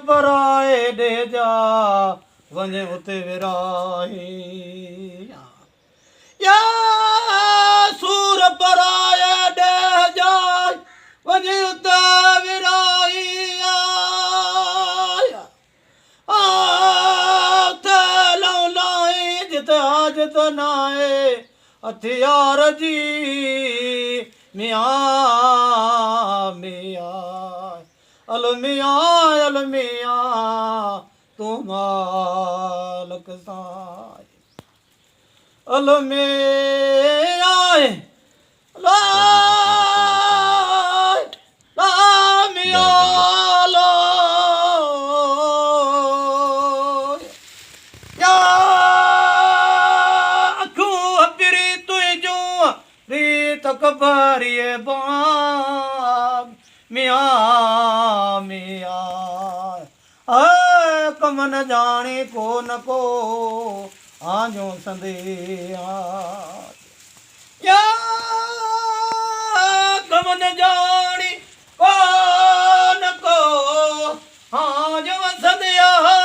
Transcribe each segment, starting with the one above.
पराए ॾे जा वञे उते विराही या सूर पराए ॾे जा वञे उते विराही जिते हाजत नाहे हथियार जी मियां मियां अल मियां तूं मालिक साईं अल मियां ला मियां तकबरिए बाग मियां मियां कम न जाने को न को आजो संदेहा या कम न जाने को न को आजो संदेहा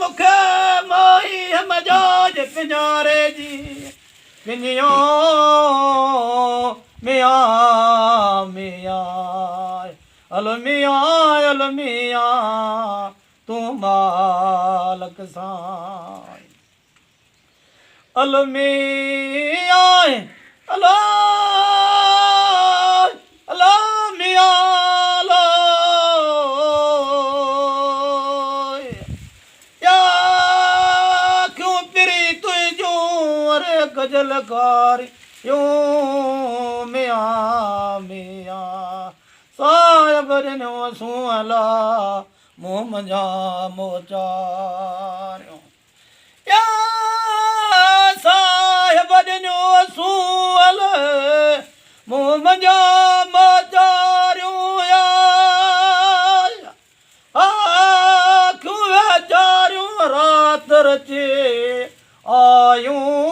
मुखे माही मजाज पिंजारे जी पिंजियो मियां मियां अल मियां तूं मालिक साईं अल मियां अल मियां गजलकारी यूं मियां मियां साहिब ॾिनो सुअला मूं मुंहिंजा मोचारियो या साहिब ॾिनो सुअल मूं मुंहिंजा मोचारियो या आखियूं वेचारियूं राति रचे आयूं